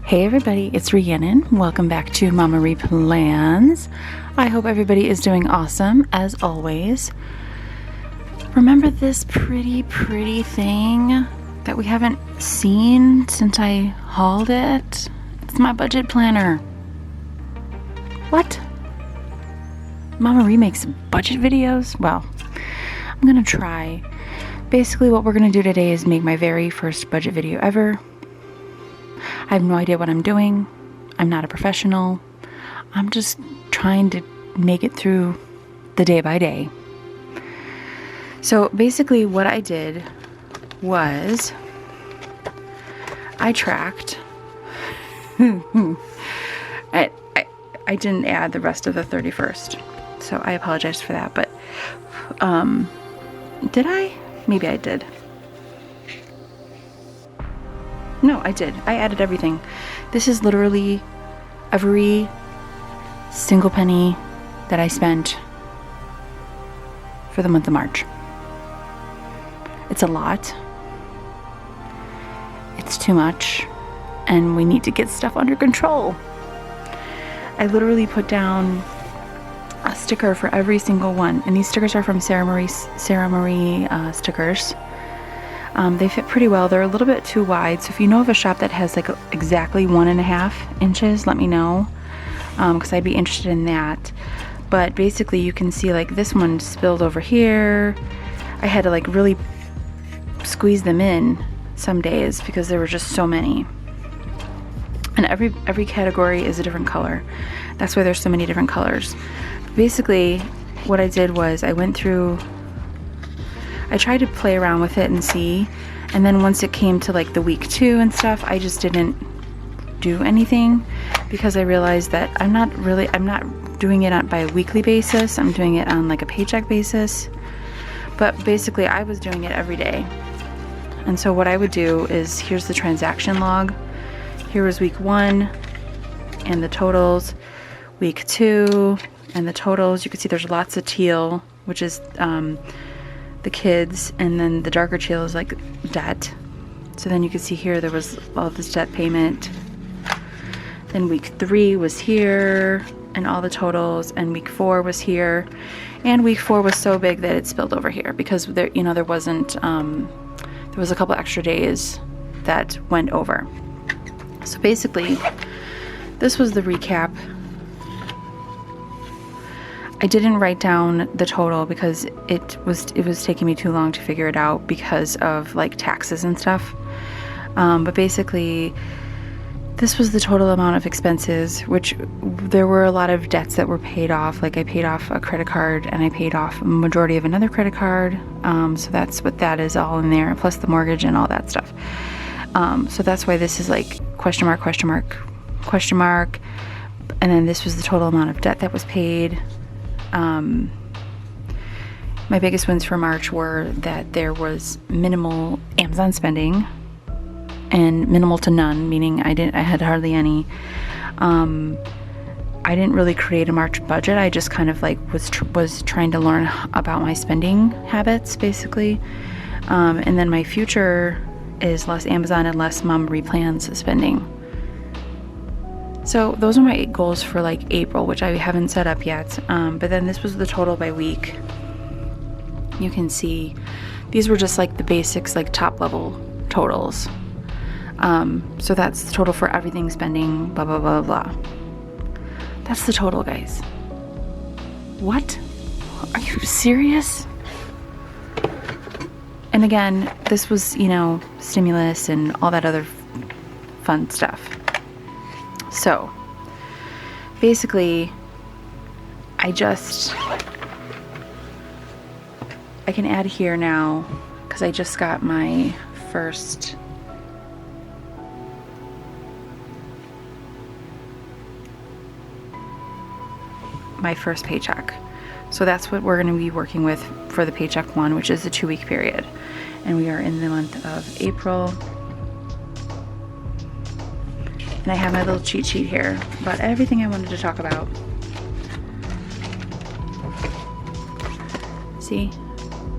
Hey everybody, it's Rhiannon. Welcome back to MamaRhi Plans. I hope everybody is doing awesome as always. Remember this pretty thing that we haven't seen since I hauled it? It's my budget planner. What? MamaRhi makes budget videos? Well, I'm gonna try. Basically what we're gonna do today is make my very first budget video ever. I have no idea what I'm doing. I'm not a professional. I'm just trying to make it through the day by day. So basically what I did was I tracked. I didn't add the rest of the 31st. So I apologize for that, but did I? Maybe I did. No, I did. I added everything. This is literally every single penny that I spent for the month of March. It's a lot. It's too much. And we need to get stuff under control. I literally put down a sticker for every single one. And these stickers are from MamaRhi stickers. They fit pretty well. They're a little bit too wide, so if you know of a shop that has like exactly 1.5 inches, let me know, because I'd be interested in that. But basically you can see like this one spilled over here. I had to like really squeeze them in some days because there were just so many. And every category is a different color. That's why there's so many different colors. Basically what I did was I went through, I tried to play around with it and see, and then once it came to like the week 2 and stuff, I just didn't do anything because I realized that I'm not doing it by a weekly basis. I'm doing it on like a paycheck basis. But basically I was doing it every day. And so what I would do is, here's the transaction log. Here was week 1 and the totals, week 2 and the totals. You can see there's lots of teal, which is the kids, and then the darker teal is like debt. So then you can see here there was all this debt payment. Then week 3 was here and all the totals, and week 4 was here, and week 4 was so big that it spilled over here because there, you know, there wasn't there was a couple extra days that went over. So basically this was the recap. I didn't write down the total because it was taking me too long to figure it out because of like taxes and stuff. But basically this was the total amount of expenses, which there were a lot of debts that were paid off. Like I paid off a credit card and I paid off a majority of another credit card. So that's what that is all in there, plus the mortgage and all that stuff. So that's why this is like question mark, question mark, question mark. And then this was the total amount of debt that was paid. My biggest wins for March were that there was minimal Amazon spending and minimal to none, meaning I had hardly any. I didn't really create a March budget. I just kind of like was trying to learn about my spending habits basically. And then my future is less Amazon and less MamaRhi Plans spending. So those are my 8 goals for like April, which I haven't set up yet. But then this was the total by week. You can see these were just like the basics, like top level totals. So that's the total for everything spending, blah, blah, blah, blah. That's the total, guys. What? Are you serious? And again, this was, you know, stimulus and all that other fun stuff. So basically I can add here now because I just got my first paycheck. So that's what we're going to be working with for the paycheck 1, which is the 2-week period. And we are in the month of April. And I have my little cheat sheet here about everything I wanted to talk about. See?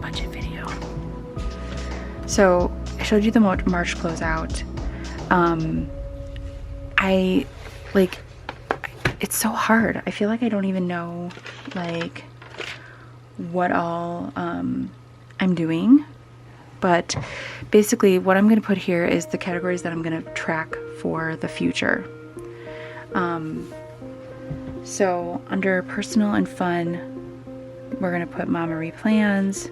Budget video. So I showed you the March closeout. I like, it's so hard. I feel like I don't even know like what all I'm doing. But basically what I'm going to put here is the categories that I'm going to track for the future. So under personal and fun, we're going to put MamaRhi plans.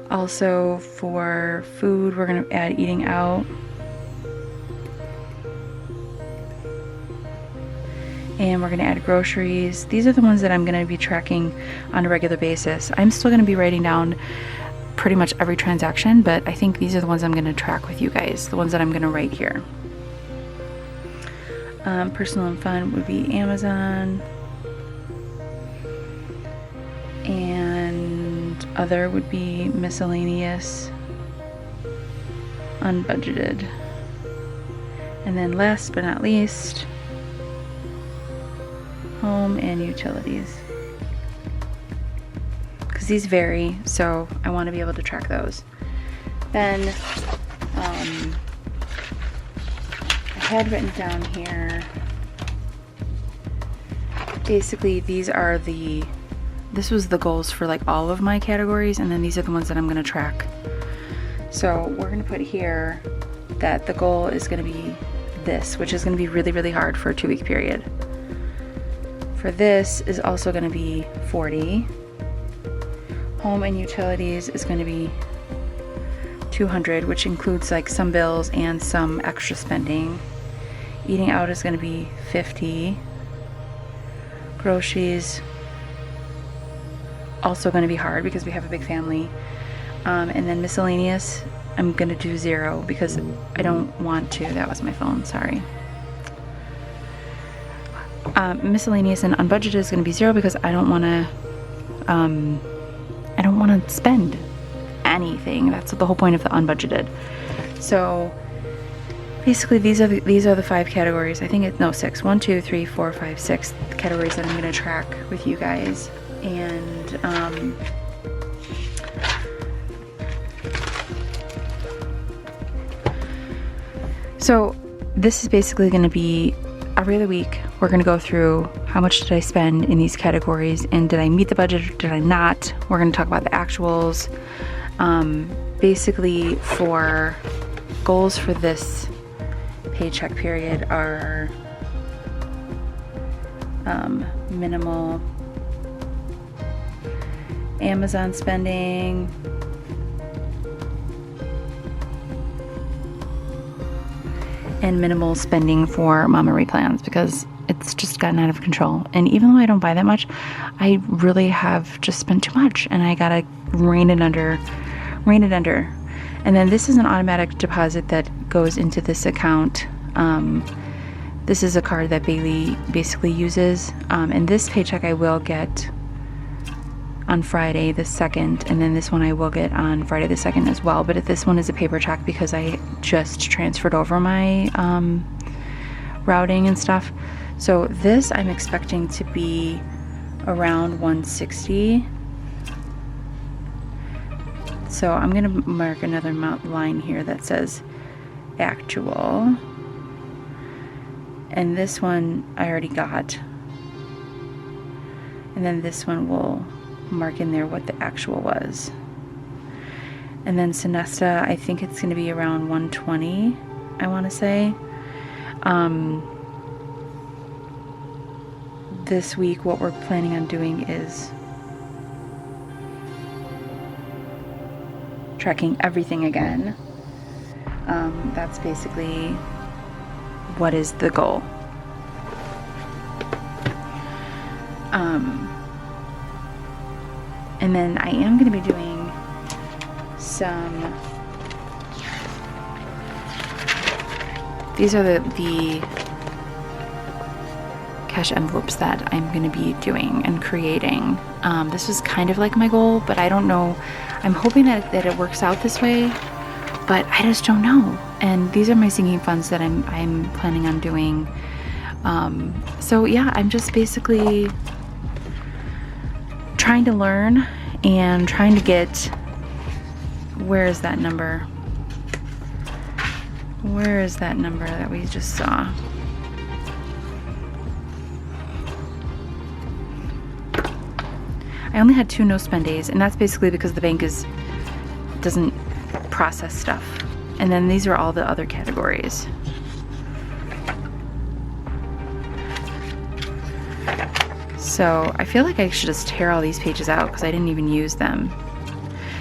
Also for food, we're going to add eating out. And we're going to add groceries. These are the ones that I'm going to be tracking on a regular basis. I'm still going to be writing down pretty much every transaction, but I think these are the ones I'm going to track with you guys, the ones that I'm going to write here. Personal and fun would be Amazon, and other would be miscellaneous, unbudgeted, and then last but not least, home and utilities, because these vary, so I want to be able to track those. Then I had written down here, basically these are this was the goals for like all of my categories, and then these are the ones that I'm going to track. So we're going to put here that the goal is going to be this, which is going to be really, really hard for a 2-week period. For this is also going to be 40. Home and utilities is going to be 200, which includes like some bills and some extra spending. Eating out is going to be 50. Groceries also going to be hard because we have a big family. And then miscellaneous, I'm going to do 0 because I don't want to. That was my phone, sorry. Miscellaneous and unbudgeted is going to be 0 because I don't want to spend anything. That's the whole point of the unbudgeted. So basically these are the 5 categories. I think it's 6. 1, 2, 3, 4, 5, 6 categories that I'm going to track with you guys. And so this is basically going to be every other week. We're going to go through how much did I spend in these categories, and did I meet the budget or did I not. We're going to talk about the actuals. Basically for goals for this paycheck period are minimal Amazon spending, and minimal spending for MamaRhi plans because it's just gotten out of control. And even though I don't buy that much, I really have just spent too much, and I gotta rein it under. And then this is an automatic deposit that goes into this account. This is a card that Bailey basically uses, and this paycheck I will get on Friday the 2nd, and then this one I will get on Friday the 2nd as well. But this one is a paper check because I just transferred over my routing and stuff. So this I'm expecting to be around 160. So I'm going to mark another line here that says actual. And this one I already got. And then this one will mark in there what the actual was. And then Sonesta, I think it's going to be around 120, I want to say. This week what we're planning on doing is tracking everything again. That's basically what is the goal. And then I am going to be doing some, these are the cash envelopes that I'm going to be doing and creating. This is kind of like my goal, but I don't know. I'm hoping that it works out this way, but I just don't know. And these are my singing funds that I'm planning on doing. So yeah, I'm just basically trying to learn and trying to get where is that number? Where is that number that we just saw? I only had 2 no spend days, and that's basically because the bank doesn't process stuff. And then these are all the other categories. So I feel like I should just tear all these pages out because I didn't even use them.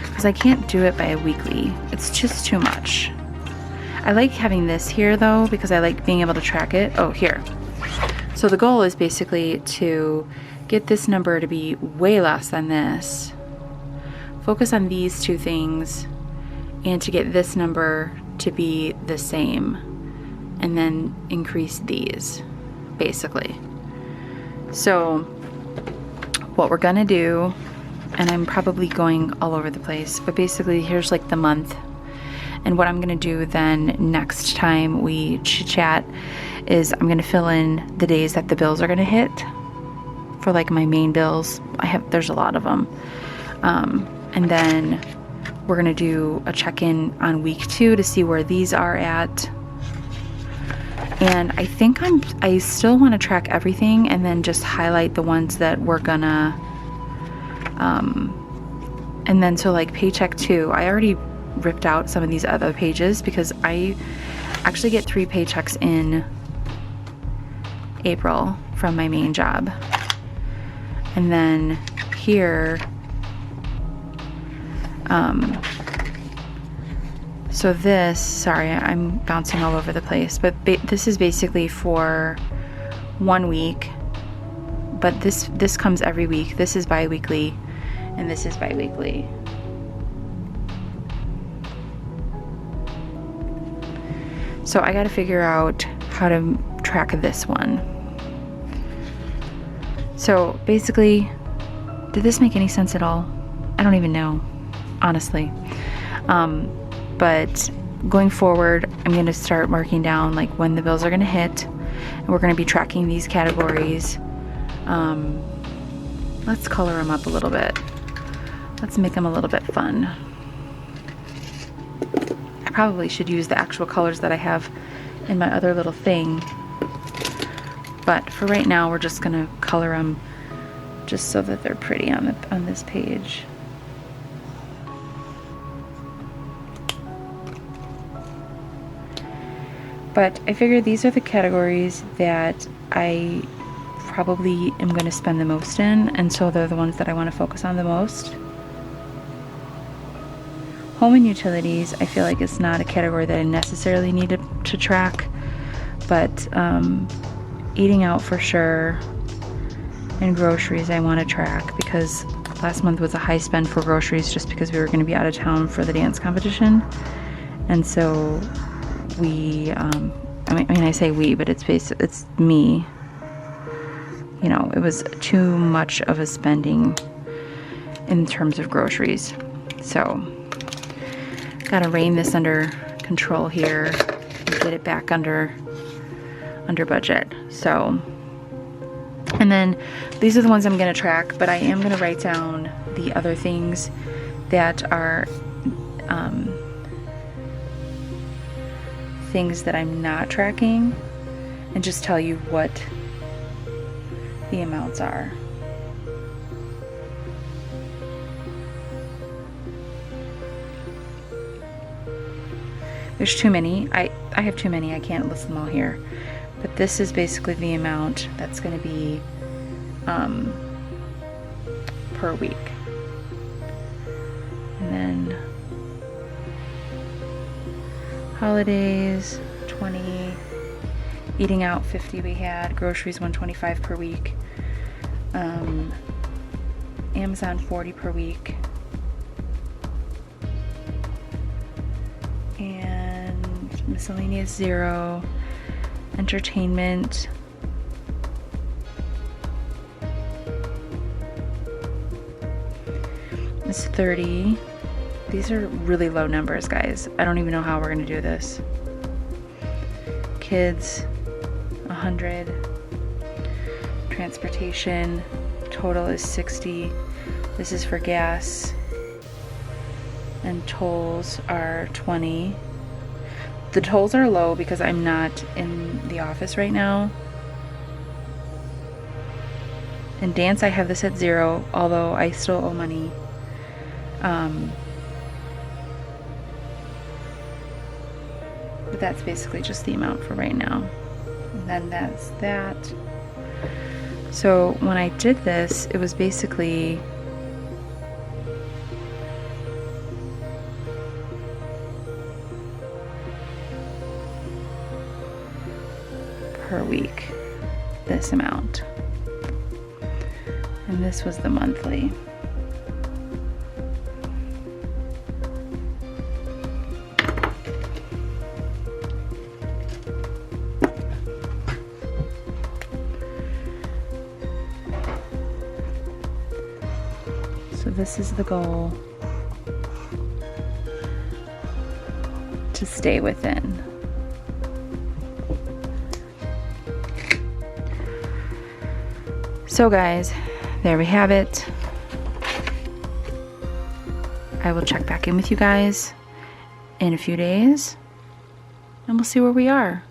Because I can't do it by a weekly. It's just too much. I like having this here though because I like being able to track it. Oh, here. So the goal is basically to get this number to be way less than this. Focus on these 2 things and to get this number to be the same. And then increase these, basically. So what we're gonna do, and I'm probably going all over the place, but basically here's like the month. And what I'm gonna do then next time we chit-chat is I'm gonna fill in the days that the bills are gonna hit for like my main bills. There's a lot of them. And then we're gonna do a check-in on week 2 to see where these are at. And I think I still want to track everything and then just highlight the ones that we're gonna, and then so like paycheck 2, I already ripped out some of these other pages because I actually get 3 paychecks in April from my main job. And then here, so this, sorry, I'm bouncing all over the place, but this is basically for 1 week, but this comes every week. This is bi-weekly, and this is bi-weekly. So I gotta figure out how to track this one. So basically, did this make any sense at all? I don't even know, honestly. But going forward, I'm going to start marking down like when the bills are going to hit, and we're going to be tracking these categories. Let's color them up a little bit. Let's make them a little bit fun. I probably should use the actual colors that I have in my other little thing, but for right now we're just going to color them just so that they're pretty on this page. But I figured these are the categories that I probably am going to spend the most in, and so they're the ones that I want to focus on the most. Home and utilities, I feel like it's not a category that I necessarily need to track, but eating out for sure, and groceries I want to track because last month was a high spend for groceries just because we were going to be out of town for the dance competition, and so we, I mean, I say we, but it's me. You know, it was too much of a spending in terms of groceries. So, gotta rein this under control here and get it back under budget. So, and then these are the ones I'm gonna track, but I am gonna write down the other things that are things that I'm not tracking and just tell you what the amounts are. There's too many. I have too many. I can't list them all here. But this is basically the amount that's going to be per week. And then holidays, 20, eating out 50 we had, groceries 125 per week, Amazon 40 per week, and miscellaneous 0, entertainment is 30. These are really low numbers, guys. I don't even know how we're gonna do this. Kids, 100. Transportation, total is 60. This is for gas. and tolls are 20. The tolls are low because I'm not in the office right now. In dance I have this at 0, although I still owe money. But that's basically just the amount for right now. And then that's that. So when I did this, it was basically per week, this amount. And this was the monthly. So this is the goal to stay within. So guys, there we have it. I will check back in with you guys in a few days and we'll see where we are.